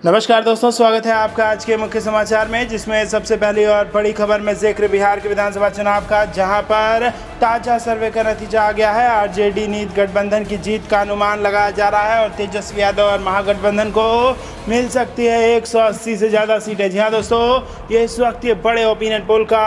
नमस्कार दोस्तों, स्वागत है आपका आज के मुख्य समाचार में, जिसमें सबसे पहली और बड़ी खबर में जिक्र बिहार के विधानसभा चुनाव का, जहां पर ताजा सर्वे का नतीजा आ गया है। आरजेडी नीत गठबंधन की जीत का अनुमान लगाया जा रहा है और तेजस्वी यादव और महागठबंधन को मिल सकती है 180 से ज़्यादा सीटें। जी हाँ दोस्तों, ये इस वक्त ये बड़े ओपिनियन पोल का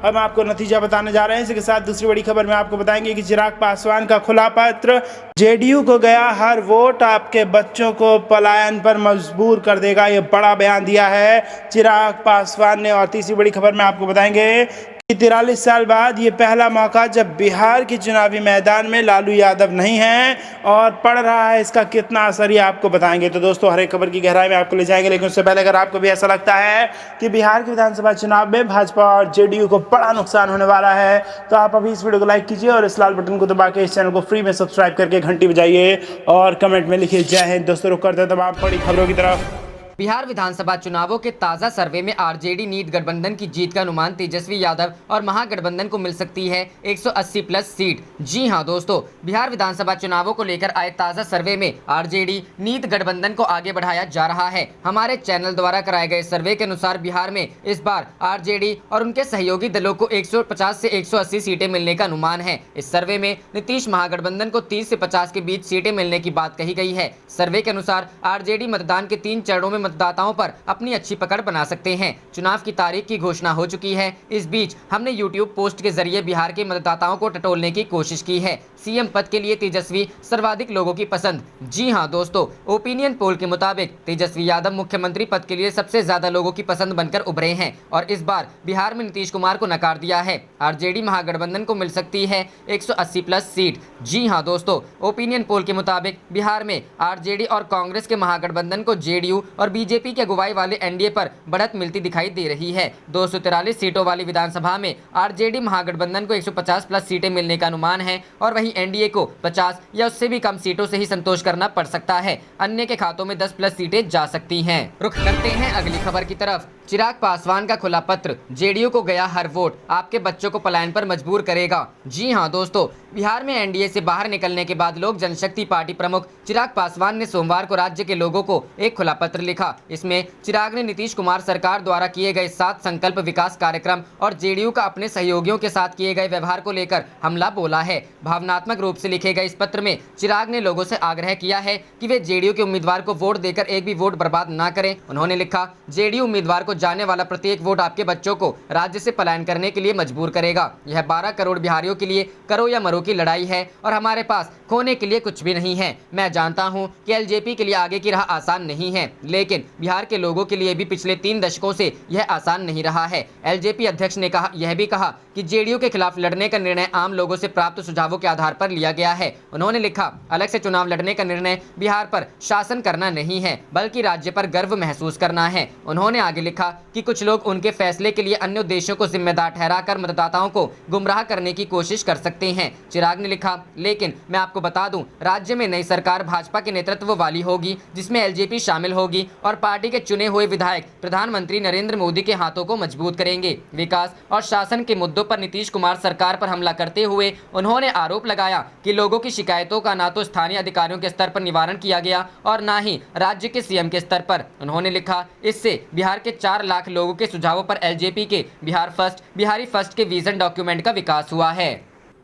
हम आपको नतीजा बताने जा रहे हैं। इसके साथ दूसरी बड़ी खबर में आपको बताएंगे कि चिराग पासवान का खुला पत्र, जेडीयू को गया हर वोट आपके बच्चों को पलायन पर मजबूर कर देगा, ये बड़ा बयान दिया है चिराग पासवान ने। और तीसरी बड़ी खबर में आपको बताएंगे कि 43 साल बाद ये पहला मौका जब बिहार के चुनावी मैदान में लालू यादव नहीं हैं और पड़ रहा है इसका कितना असर, ये आपको बताएंगे। तो दोस्तों, हर एक खबर की गहराई में आपको ले जाएंगे, लेकिन उससे पहले अगर आपको भी ऐसा लगता है कि बिहार के विधानसभा चुनाव में भाजपा और जेडीयू को बड़ा नुकसान होने वाला है, तो आप अभी इस वीडियो को लाइक कीजिए और इस लाल बटन को दबा के इस चैनल को फ्री में सब्सक्राइब करके घंटी बजाइए और कमेंट में लिखिए जय हिंद। दोस्तों, रुक करते हैं तमाम बड़ी खबरों की तरफ। बिहार विधानसभा चुनावों के ताजा सर्वे में आरजेडी नीत गठबंधन की जीत का अनुमान तेजस्वी यादव और महागठबंधन को मिल सकती है 180 प्लस सीट। जी हां दोस्तों, बिहार विधानसभा चुनावों को लेकर आए ताजा सर्वे में आरजेडी नीत गठबंधन को आगे बढ़ाया जा रहा है। हमारे चैनल द्वारा कराए गए सर्वे के अनुसार बिहार में इस बार आरजेडी और उनके सहयोगी दलों को 150 से 180 सीटें मिलने का अनुमान है। इस सर्वे में नीतीश महागठबंधन को 30 से 50 के बीच सीटें मिलने की बात कही गई है। सर्वे के अनुसार आरजेडी मतदान के 3 चरणों में मतदाताओं पर अपनी अच्छी पकड़ बना सकते हैं। चुनाव की तारीख की घोषणा हो चुकी है। इस बीच हमने यूट्यूब पोस्ट के जरिए बिहार के मतदाताओं को टटोलने की कोशिश की है। सीएम पद के लिए तेजस्वी सर्वाधिक लोगों की पसंद। जी हां दोस्तों, ओपिनियन पोल के मुताबिक तेजस्वी यादव मुख्यमंत्री पद के लिए सबसे ज्यादा लोगों की पसंद बनकर उभरे हैं और इस बार बिहार में नीतीश कुमार को नकार दिया है। आरजेडी महागठबंधन को मिल सकती है 180 प्लस सीट। जी हां दोस्तों, ओपिनियन पोल के मुताबिक बिहार में आरजेडी और कांग्रेस के महागठबंधन को जेडीयू और बीजेपी की अगुवाई वाले एनडीए पर बढ़त मिलती दिखाई दे रही है। 243 सीटों वाली विधानसभा में आरजेडी महागठबंधन को 150 प्लस सीटें मिलने का अनुमान है और वहीं एनडीए को 50 या उससे भी कम सीटों से ही संतोष करना पड़ सकता है। अन्य के खातों में 10 प्लस सीटें जा सकती हैं। रुख करते हैं अगली खबर की तरफ। चिराग पासवान का खुला पत्र, जेडीयू को गया हर वोट आपके बच्चों को पलायन पर मजबूर करेगा। जी हां दोस्तों, बिहार में एनडीए से बाहर निकलने के बाद लोक जनशक्ति पार्टी प्रमुख चिराग पासवान ने सोमवार को राज्य के लोगों को एक खुला पत्र लिखा। इसमें चिराग ने नीतीश कुमार सरकार द्वारा किए गए 7 संकल्प विकास कार्यक्रम और जेडीयू का अपने सहयोगियों के साथ किए गए व्यवहार को लेकर हमला बोला है। भावनात्मक रूप से लिखे गए इस पत्र में चिराग ने लोगों से आग्रह किया है कि वे जेडीयू के उम्मीदवार को वोट देकर एक भी वोट बर्बाद न करें। उन्होंने लिखा, जेडीयू उम्मीदवार को जाने वाला प्रत्येक वोट आपके बच्चों को राज्य से पलायन करने के लिए मजबूर करेगा। यह 12 करोड़ बिहारियों के लिए करो या मरो की लड़ाई है और हमारे पास खोने के लिए कुछ भी नहीं है। मैं जानता हूं कि एलजेपी के लिए आगे की राह आसान नहीं है, लेकिन बिहार के लोगों के लिए भी पिछले 3 दशकों से यह आसान नहीं रहा है। एलजेपी अध्यक्ष ने यह भी कहा कि जेडीयू के खिलाफ लड़ने का निर्णय आम लोगों से प्राप्त सुझावों के आधार पर लिया गया है। उन्होंने लिखा, अलग से चुनाव लड़ने का निर्णय बिहार पर शासन करना नहीं है, बल्कि राज्य पर गर्व महसूस करना है। उन्होंने आगे लिखा कि कुछ लोग उनके फैसले के लिए अन्य उद्देश्यों को जिम्मेदार ठहराकर मतदाताओं को गुमराह करने की कोशिश कर सकते हैं। चिराग ने लिखा, लेकिन मैं आपको बता दूं, राज्य में नई सरकार भाजपा के नेतृत्व वाली होगी, जिसमें एलजेपी शामिल होगी और पार्टी के चुने हुए विधायक प्रधानमंत्री नरेंद्र मोदी के हाथों को मजबूत करेंगे। विकास और शासन के मुद्दों पर नीतीश कुमार सरकार पर हमला करते हुए उन्होंने आरोप लगाया कि लोगों की शिकायतों का ना तो स्थानीय अधिकारियों के स्तर पर निवारण किया गया और ना ही राज्य के सीएम के स्तर पर। उन्होंने लिखा, इससे बिहार के 4 लाख लोगों के सुझावों पर एलजेपी के बिहारी फर्स्ट के विजन डॉक्यूमेंट का विकास हुआ है।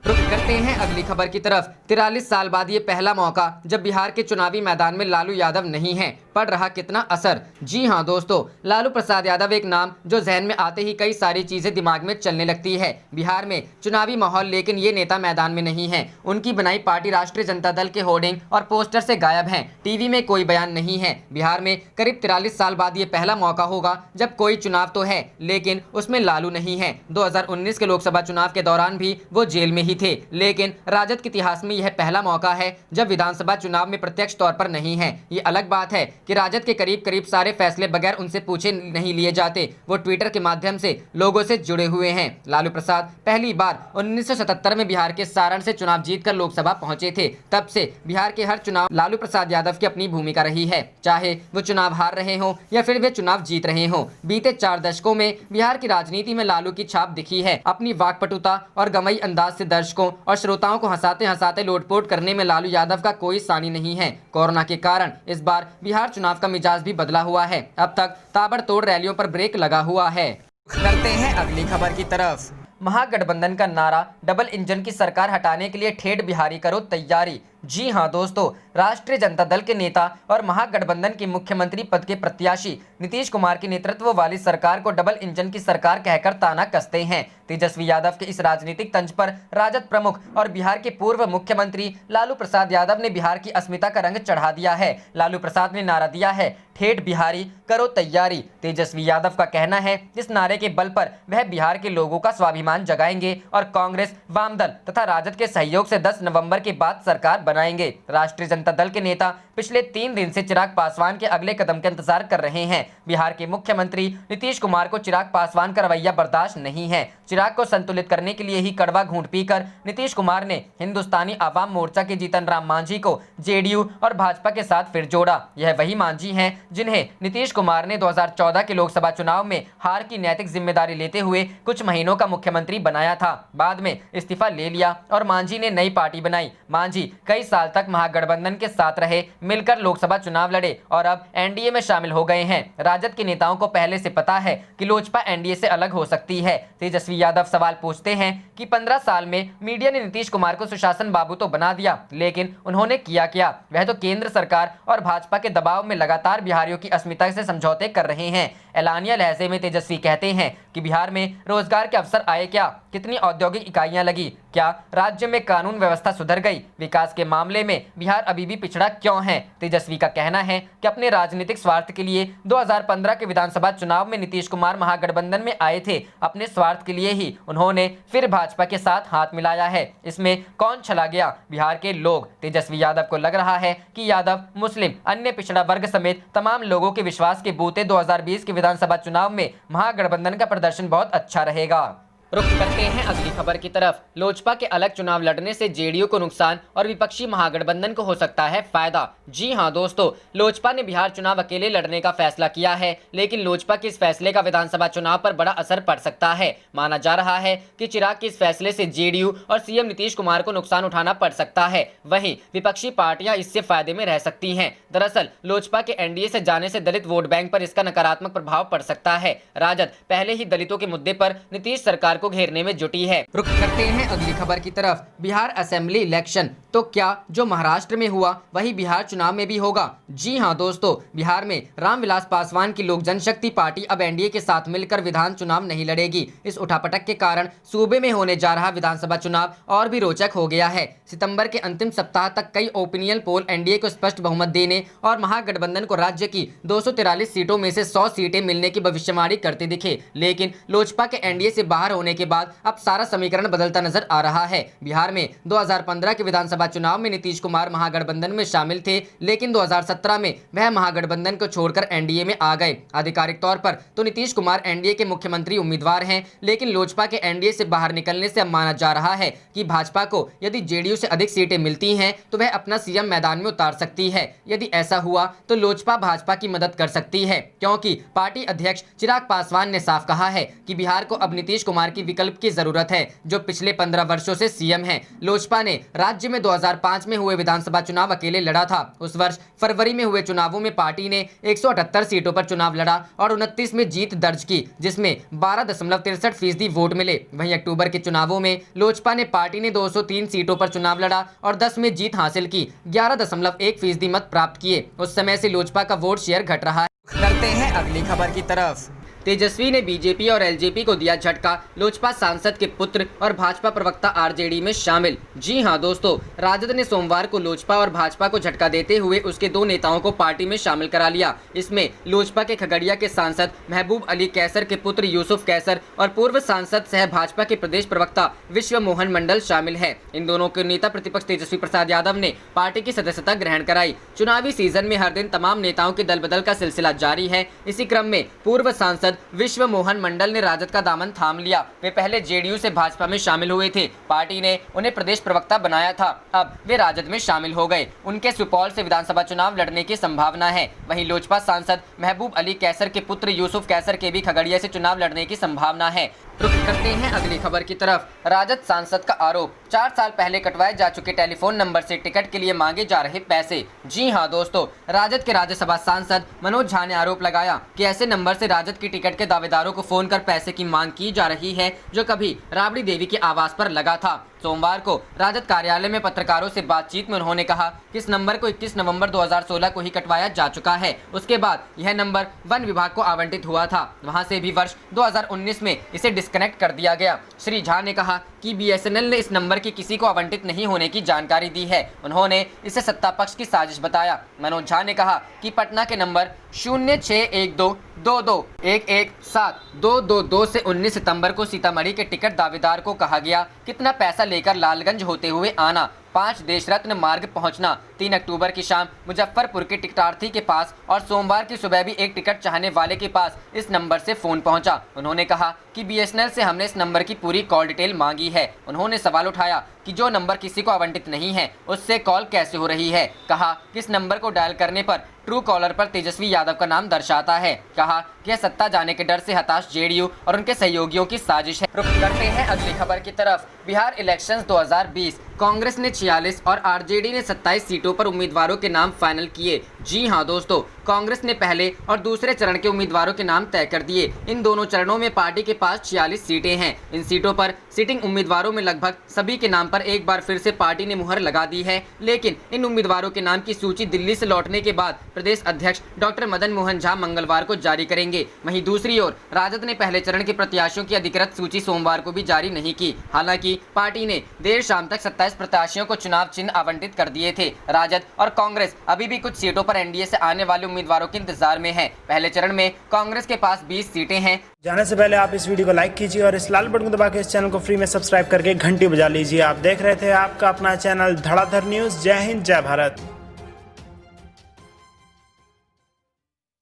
रुख करते हैं अगली खबर की तरफ। 43 साल बाद ये पहला मौका जब बिहार के चुनावी मैदान में लालू यादव नहीं है, पड़ रहा कितना असर। जी हां दोस्तों, लालू प्रसाद यादव एक नाम जो जहन में आते ही कई सारी चीजें दिमाग में चलने लगती है। बिहार में चुनावी माहौल, लेकिन ये नेता मैदान में नहीं है। उनकी बनाई पार्टी राष्ट्रीय जनता दल के होर्डिंग और पोस्टर से गायब हैं। टीवी में कोई बयान नहीं है। बिहार में करीब 43 साल बाद ये पहला मौका होगा जब कोई चुनाव तो है, लेकिन उसमें लालू नहीं है। 2019 के लोकसभा चुनाव के दौरान भी वो जेल में ही थे, लेकिन राजद के इतिहास में यह पहला मौका है जब विधानसभा चुनाव में प्रत्यक्ष तौर पर नहीं है। ये अलग बात है कि राजद के करीब सारे फैसले बगैर उनसे पूछे नहीं लिए जाते। वो ट्विटर के माध्यम से लोगों से जुड़े हुए हैं। लालू प्रसाद पहली बार 1977 में बिहार के सारण से चुनाव जीतकर लोकसभा पहुंचे थे। तब से बिहार के हर चुनाव लालू प्रसाद यादव की अपनी भूमिका रही है, चाहे वो चुनाव हार रहे हों या फिर वे चुनाव जीत रहे हों। बीते 4 दशकों में बिहार की राजनीति में लालू की छाप दिखी है। अपनी वाकपटुता और गमई अंदाज से दर्शकों और श्रोताओं को हंसाते हंसाते लोटपोट करने में लालू यादव का कोई सानी नहीं है। कोरोना के कारण इस बार बिहार चुनाव का मिजाज भी बदला हुआ है। अब तक ताबड़तोड़ रैलियों पर ब्रेक लगा हुआ है। करते हैं अगली खबर की तरफ। महागठबंधन का नारा डबल इंजन की सरकार हटाने के लिए ठेठ बिहारी करो तैयारी। जी हां दोस्तों, राष्ट्रीय जनता दल के नेता और महागठबंधन के मुख्यमंत्री पद के प्रत्याशी नीतीश कुमार के नेतृत्व वाली सरकार को डबल इंजन की सरकार कहकर ताना कसते हैं। तेजस्वी यादव के इस राजनीतिक तंज पर राजद प्रमुख और बिहार के पूर्व मुख्यमंत्री लालू प्रसाद यादव ने बिहार की अस्मिता का रंग चढ़ा दिया है। लालू प्रसाद ने नारा दिया है, ठेठ बिहारी करो तैयारी। तेजस्वी यादव का कहना है, इस नारे के बल पर वह बिहार के लोगों का स्वाभिमान जगाएंगे और कांग्रेस, वामदल तथा राजद के सहयोग से 10 नवंबर के बाद सरकार बनाएंगे। राष्ट्रीय जनता दल के नेता पिछले 3 दिन से चिराग पासवान के अगले कदम का इंतजार कर रहे हैं। बिहार के मुख्यमंत्री नीतीश कुमार को चिराग पासवान का रवैया बर्दाश्त नहीं है। चिराग को संतुलित करने के लिए ही कड़वा घूंट पीकर नीतीश कुमार ने हिंदुस्तानी आवाम मोर्चा के जीतन राम मांझी को जेडीयू और भाजपा के साथ फिर जोड़ा। यह वही मांझी हैं जिन्हें नीतीश कुमार ने 2014 के लोकसभा चुनाव में हार की नैतिक जिम्मेदारी लेते हुए कुछ महीनों का मुख्यमंत्री बनाया था। बाद में इस्तीफा ले लिया और मांझी ने नई पार्टी बनाई। मांझी कई साल तक महागठबंधन के साथ रहे, मिलकर लोकसभा चुनाव लड़े और अब एनडीए में शामिल हो गए हैं। राजद के नेताओं को पहले से पता है कि लोजपा एनडीए से अलग हो सकती है। तेजस्वी यादव सवाल पूछते हैं कि 15 साल में मीडिया ने नीतीश कुमार को सुशासन बाबू तो बना दिया, लेकिन उन्होंने किया क्या? वह तो केंद्र सरकार और भाजपा के दबाव में लगातार बिहारियों की अस्मिता से समझौते कर रहे हैं। एलानिया लहजे में तेजस्वी कहते हैं कि बिहार में रोजगार के अवसर आए क्या? कितनी औद्योगिक इकाइयां लगी? क्या राज्य में कानून व्यवस्था सुधर गई? विकास के मामले में बिहार अभी भी पिछड़ा क्यों है? तेजस्वी का कहना है कि अपने राजनीतिक स्वार्थ के लिए 2015 के विधानसभा चुनाव में नीतीश कुमार महागठबंधन में आए थे। अपने स्वार्थ के लिए ही उन्होंने फिर भाजपा के साथ हाथ मिलाया है। इसमें कौन चला गया? बिहार के लोग। तेजस्वी यादव को लग रहा है कि यादव, मुस्लिम, अन्य पिछड़ा वर्ग समेत तमाम लोगों के विश्वास के बूते 2020 के विधानसभा चुनाव में महागठबंधन का प्रदर्शन बहुत अच्छा रहेगा। रुख करते हैं अगली खबर की तरफ। लोजपा के अलग चुनाव लड़ने से जेडीयू को नुकसान और विपक्षी महागठबंधन को हो सकता है फायदा। जी हां दोस्तों, लोजपा ने बिहार चुनाव अकेले लड़ने का फैसला किया है, लेकिन लोजपा के इस फैसले का विधानसभा चुनाव पर बड़ा असर पड़ सकता है। माना जा रहा है कि चिराग के इस फैसले से जेडीयू और सीएम नीतीश कुमार को नुकसान उठाना पड़ सकता है। वहीं विपक्षी पार्टियां इससे फायदे में रह सकती हैं। दरअसल लोजपा के एनडीए से जाने से दलित वोट बैंक पर इसका नकारात्मक प्रभाव पड़ सकता है। राजद पहले ही दलितों के मुद्दे पर नीतीश सरकार को घेरने में जुटी है। रुख करते हैं अगली खबर की तरफ। बिहार असेंबली इलेक्शन तो क्या जो महाराष्ट्र में हुआ वही बिहार चुनाव में भी होगा? जी हां दोस्तों, बिहार में रामविलास पासवान की लोक जनशक्ति पार्टी अब एनडीए के साथ मिलकर विधान चुनाव नहीं लड़ेगी। इस उठापटक के कारण सूबे में होने जा रहा विधानसभा चुनाव और भी रोचक हो गया है। सितंबर के अंतिम सप्ताह तक कई ओपिनियन पोल एनडीए को स्पष्ट बहुमत देने और महागठबंधन को राज्य की 243 सीटों में से 100 सीटें मिलने की भविष्यवाणी करते दिखे, लेकिन लोजपा के एनडीए से बाहर होने के बाद अब सारा समीकरण बदलता नजर आ रहा है। बिहार में 2015 के विधानसभा चुनाव में नीतीश कुमार महागठबंधन में शामिल थे, लेकिन 2017 में वह महागठबंधन को छोड़कर एनडीए में आ गए। आधिकारिक तौर पर तो नीतीश कुमार एनडीए के मुख्यमंत्री उम्मीदवार हैं, लेकिन लोजपा के एनडीए से बाहर निकलने से अब माना जा रहा है कि भाजपा को यदि जेडीयू से अधिक सीटें मिलती हैं तो वह अपना सीएम मैदान में उतार सकती है। यदि ऐसा हुआ तो लोजपा भाजपा की मदद कर सकती है, क्योंकि पार्टी अध्यक्ष चिराग पासवान ने साफ कहा है कि बिहार को अब नीतीश कुमार की विकल्प की जरूरत है, जो पिछले 15 वर्षों से सीएम हैं। लोजपा ने राज्य में 2005 में हुए विधानसभा चुनाव अकेले लड़ा था। उस वर्ष फरवरी में हुए चुनावों में पार्टी ने 178 सीटों पर चुनाव लड़ा और 29 में जीत दर्ज की, जिसमें 12.63% वोट मिले। वहीं अक्टूबर के चुनावों में लोजपा ने पार्टी ने 203 सीटों पर चुनाव लड़ा और 10 में जीत हासिल की, 11.1% मत प्राप्त किए। उस समय से लोजपा का वोट शेयर घट रहा है। करते हैं अगली खबर की तरफ। तेजस्वी ने बीजेपी और एलजेपी को दिया झटका, लोजपा सांसद के पुत्र और भाजपा प्रवक्ता आरजेडी में शामिल। जी हां दोस्तों, राजद ने सोमवार को लोजपा और भाजपा को झटका देते हुए उसके 2 नेताओं को पार्टी में शामिल करा लिया। इसमें लोजपा के खगड़िया के सांसद महबूब अली कैसर के पुत्र यूसुफ कैसर और पूर्व सांसद सह भाजपा के प्रदेश प्रवक्ता विश्व मोहन मंडल शामिल है। इन दोनों के नेता प्रतिपक्ष तेजस्वी प्रसाद यादव ने पार्टी की सदस्यता ग्रहण कराई। चुनावी सीजन में हर दिन तमाम नेताओं के दल बदल का सिलसिला जारी है। इसी क्रम में पूर्व सांसद विश्व मोहन मंडल ने राजद का दामन थाम लिया। वे पहले जेडीयू से भाजपा में शामिल हुए थे। पार्टी ने उन्हें प्रदेश प्रवक्ता बनाया था, अब वे राजद में शामिल हो गए। उनके सुपौल से विधानसभा चुनाव लड़ने की संभावना है। वहीं लोजपा सांसद महबूब अली कैसर के पुत्र यूसुफ कैसर के भी खगड़िया से चुनाव लड़ने की संभावना है। रुक करते हैं अगली खबर की तरफ। राजद सांसद का आरोप, 4 साल पहले कटवाए जा चुके टेलीफोन नंबर से टिकट के लिए मांगे जा रहे पैसे। जी हां दोस्तों, राजद के राज्यसभा सांसद मनोज झा ने आरोप लगाया कि ऐसे नंबर से राजद की टिकट के दावेदारों को फोन कर पैसे की मांग की जा रही है, जो कभी राबड़ी देवी के आवास पर लगा था। सोमवार को राजद कार्यालय में पत्रकारों से बातचीत में उन्होंने कहा कि इस नंबर को 21 नवंबर 2016 को ही कटवाया जा चुका है। उसके बाद यह नंबर वन विभाग को आवंटित हुआ था, वहां से भी वर्ष 2019 में इसे डिस्कनेक्ट कर दिया गया। श्री झा ने कहा कि BSNL ने इस नंबर की किसी को आवंटित नहीं होने की जानकारी दी है। उन्होंने इसे सत्ता पक्ष की साजिश बताया। मनोज झा ने कहा कि पटना के नंबर 061222117222 से 19 सितंबर को सीतामढ़ी के टिकट दावेदार को कहा गया कितना पैसा लेकर लालगंज होते हुए आना, 5 देश रत्न मार्ग पहुंचना, 3 अक्टूबर की शाम मुजफ्फरपुर के टिकटार्थी के पास और सोमवार की सुबह भी एक टिकट चाहने वाले के पास इस नंबर से फोन पहुंचा। उन्होंने कहा कि BSNL से हमने इस नंबर की पूरी कॉल डिटेल मांगी है। उन्होंने सवाल उठाया कि जो नंबर किसी को आवंटित नहीं है उससे कॉल कैसे हो रही है। कहा कि इस नंबर को डायल करने पर ट्रू कॉलर पर तेजस्वी यादव का नाम दर्शाता है। कहा कि यह सत्ता जाने के डर से हताश JDU और उनके सहयोगियों की साजिश है। रुक करते हैं अगली खबर की तरफ। बिहार इलेक्शंस 2020, कांग्रेस ने 46 और RJD ने 27 सीटों पर उम्मीदवारों के नाम फाइनल किए। जी हां दोस्तों, कांग्रेस ने पहले और दूसरे चरण के उम्मीदवारों के नाम तय कर दिए। इन दोनों चरणों में पार्टी के पास 46 सीटें हैं। इन सीटों पर सिटिंग उम्मीदवारों में लगभग सभी के नाम पर एक बार फिर से पार्टी ने मुहर लगा दी है। लेकिन इन उम्मीदवारों के नाम की सूची दिल्ली से लौटने के बाद प्रदेश अध्यक्ष डॉक्टर मदन मोहन झा मंगलवार को जारी करेंगे। वहीं दूसरी ओर राजद ने पहले चरण के प्रत्याशियों की अधिकृत सूची सोमवार को भी जारी नहीं की। हालांकि पार्टी ने देर शाम तक 27 प्रत्याशियों को चुनाव चिन्ह आवंटित कर दिए थे। राजद और कांग्रेस अभी भी कुछ सीटों पर NDA से आने वाले उम्मीदवारों के इंतजार में है। पहले चरण में कांग्रेस के पास 20 सीटें हैं। जाने से पहले आप इस वीडियो को लाइक कीजिए और इस लाल बटन को दबा के इस चैनल को फ्री में सब्सक्राइब करके घंटी बजा लीजिए। आप देख रहे थे आपका अपना चैनल धड़ाधड़ न्यूज। जय हिंद, जय भारत।